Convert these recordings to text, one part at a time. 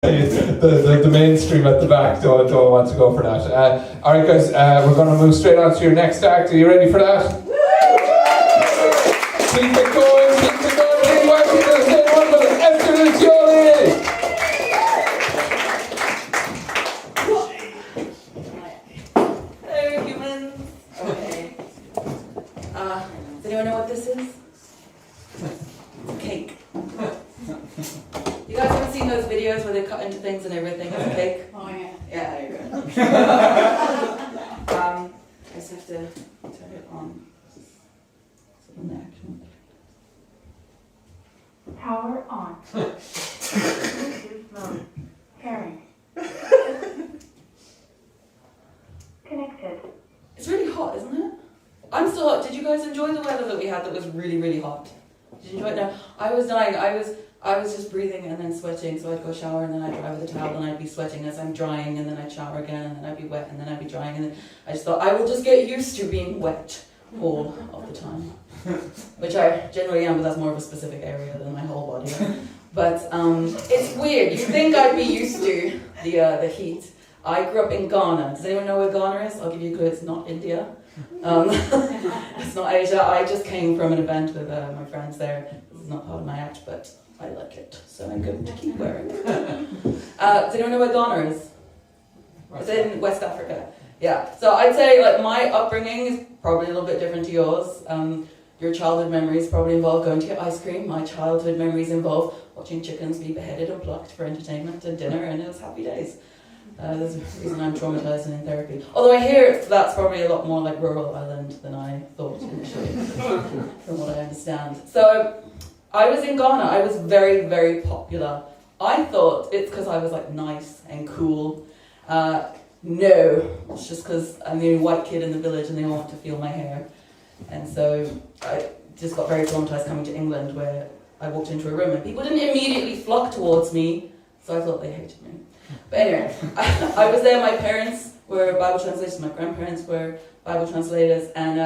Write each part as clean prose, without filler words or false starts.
the mainstream at the back don't want to go for that. Alright guys, we're going to move straight on to your next act. Are you ready for that? Keep it going, big working to the same one with Esther Lucioli! Hello humans! Okay. Does anyone know what this is? Cake. You guys haven't seen those videos where they cut into things and everything as a cake? Oh yeah. Yeah, there you go. I just have to turn it on. So on the action. Power on. Bluetooth mode. Pairing. Connected. It's really hot, isn't it? I'm still hot. Did you guys enjoy the weather that we had that was really, really hot? Did you enjoy it? No, I was dying. I was just breathing and then sweating, so I'd go shower and then I'd dry with a towel and I'd be sweating as I'm drying and then I'd shower again and then I'd be wet and then I'd be drying and then I just thought I will just get used to being wet all of the time. Which I generally am, but that's more of a specific area than my whole body. But it's weird. You'd think I'd be used to the heat. I grew up in Ghana. Does anyone know where Ghana is? I'll give you a clue. It's not India. It's not Asia. I just came from an event with my friends there. This is not part of my act, but I like it, so I'm going to keep wearing it. Does anyone know where Ghana is? It's in West Africa. Yeah, so I'd say like my upbringing is probably a little bit different to yours. Your childhood memories probably involve going to get ice cream. My childhood memories involve watching chickens be beheaded and plucked for entertainment and dinner, and it was happy days. There's a reason I'm traumatized and in therapy. Although I hear that's probably a lot more like rural island than I thought initially, from what I understand. So I was in Ghana. I was very, very popular. I thought it's because I was like nice and cool. No, it's just because I'm the only white kid in the village and they all want to feel my hair. And so I just got very traumatized coming to England, where I walked into a room and people didn't immediately flock towards me, so I thought they hated me. But anyway, I was there. My parents were Bible translators. My grandparents were Bible translators, and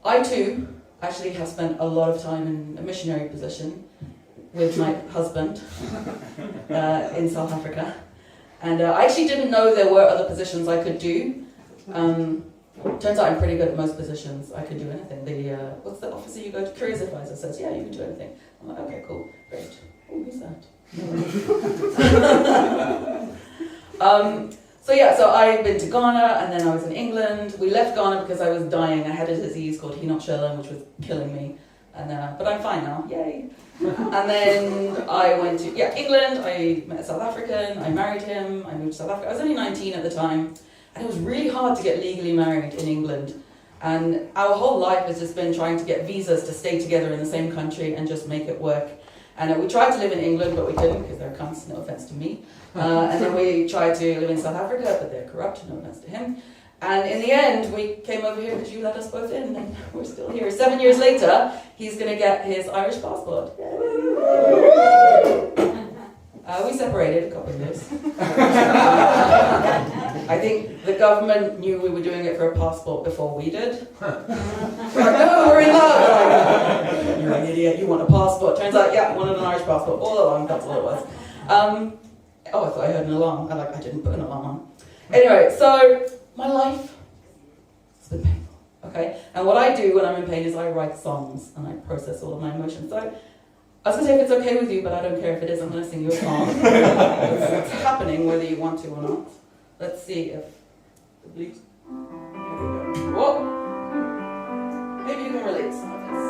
I too actually have spent a lot of time in a missionary position with my husband in South Africa. And I actually didn't know there were other positions I could do. Turns out I'm pretty good at most positions. I could do anything. What's the officer you go to? Careers advisor says, yeah, you can do anything. I'm like, okay, cool, great. Oh, who's that? So I've been to Ghana and then I was in England. We left Ghana because I was dying. I had a disease called Henoch-Schellen, which was killing me. But I'm fine now, yay. And then I went to England. I met a South African. I married him. I moved to South Africa. I was only 19 at the time. And it was really hard to get legally married in England. And our whole life has just been trying to get visas to stay together in the same country and just make it work. And we tried to live in England, but we couldn't because they're cunts, no offense to me. And then we tried to live in South Africa, but they're corrupt, no offense to him. And in the end, we came over here because you let us both in, and we're still here. 7 years later, he's going to get his Irish passport. We separated a couple of years. I think the government knew we were doing it for a passport before we did. We're like, no, we're in love. Like, you're an idiot, you want a passport. Turns out, yeah, I wanted an Irish passport all along, that's all it was. I thought I heard an alarm. I didn't put an alarm on. Anyway, so my life has been painful, okay? And what I do when I'm in pain is I write songs and I process all of my emotions. So I was going to say if it's okay with you, but I don't care if it is. I'm going to sing you a song. It's happening whether you want to or not. Let's see if the bleeps. Here we go. Whoa! Maybe you can relate to some of this.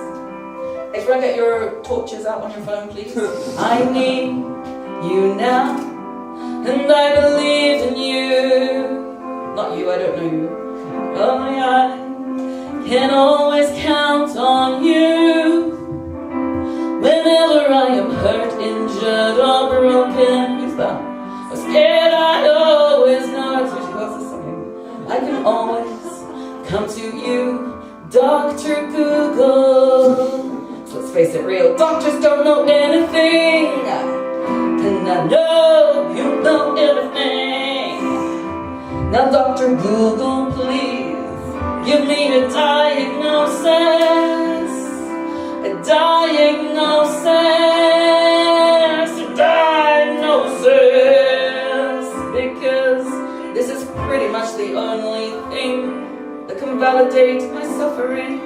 Everyone get your torches out on your phone, please. I need you now, and I believe in you. Not you, I don't know you. Only I can always count on you. Whenever I am hurt, injured, or broken, use that. I'm scared, I always know. I can always come to you, Dr. Google. So let's face it, real doctors don't know anything, and I know you know everything. Now, Dr. Google, please give me a diagnosis. A diagnosis. invalidate my suffering.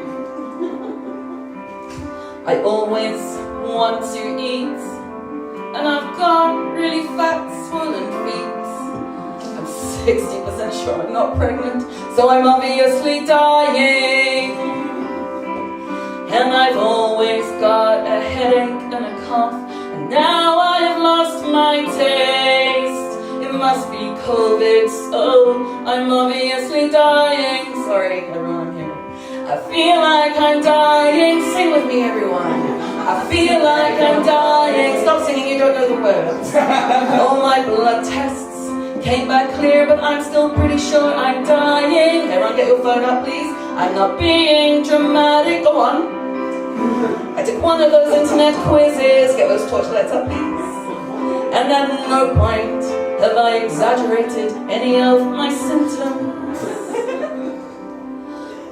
I always want to eat, and I've got really fat, swollen feet. I'm 60% sure I'm not pregnant, so I'm obviously dying. And I've always got a headache and a cough, and now I have lost my taste. It must be COVID, so I'm obviously dying. Sorry, everyone, I'm here. I feel like I'm dying. Sing with me, everyone. I feel like I'm dying. Stop singing, you don't know the words. All my blood tests came back clear, but I'm still pretty sure I'm dying. Everyone get your phone up, please. I'm not being dramatic. Go on. I took one of those internet quizzes. Get those torchlights up, please. And at no point have I exaggerated any of my symptoms.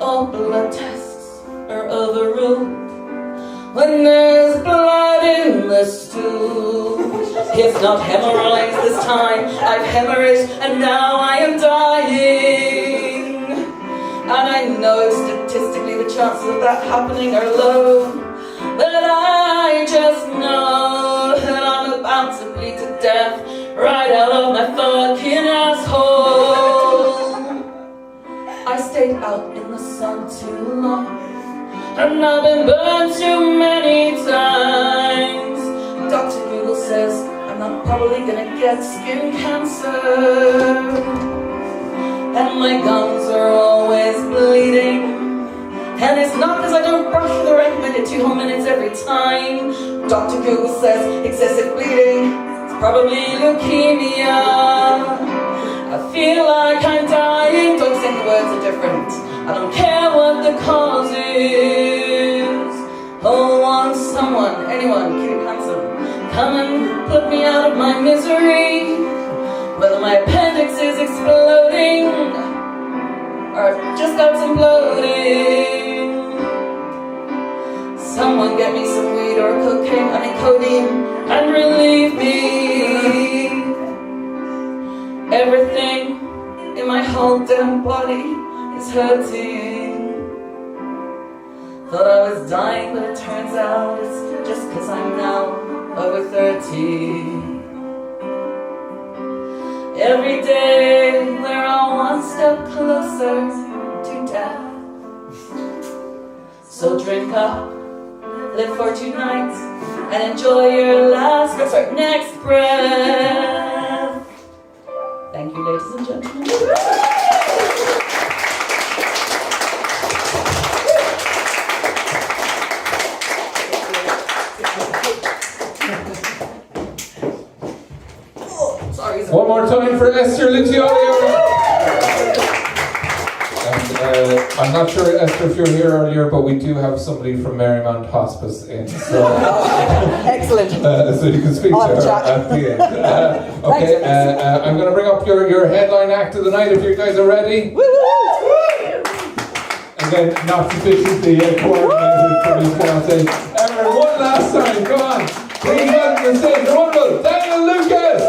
All blood tests are overruled when there's blood in the stool. It's not hemorrhoids this time, I've hemorrhaged and now I am dying. And I know statistically the chances of that happening are low, but I just know that I'm about to bleed to death right out of my fucking asshole. I stayed out in the sun too long, and I've been burned too many times. Dr. Google says I'm not probably gonna get skin cancer, and my gums are always bleeding. And it's not because I don't brush the recommended 2 whole minutes every time. Dr. Google says excessive bleeding, it's probably leukemia. I feel like I'm dying. Don't say the words are different. I don't care what the cause is. Oh, want someone, anyone, keep it handsome, come and put me out of my misery. Whether my appendix is exploding or just got some bloating. Someone get me some weed or cocaine, I mean codeine, and relieve me. Everything in my whole damn body is hurting. Thought I was dying, but it turns out it's just because I'm now over 30. Every day we're all one step closer to death. So drink up, live for tonight, and enjoy your next breath. Thank you, ladies and gentlemen. One more time for Esther Lucioli. And I'm not sure, Esther, if you were here earlier, but we do have somebody from Marymount Hospice in. So, excellent. So you can speak to her at the end. Okay, I'm going to bring up your headline act of the night if you guys are ready. Again, not sufficiently coordinated for this fiance. Everyone, one last time, come on. Please welcome to the stage, the wonderful Daniel Lucas.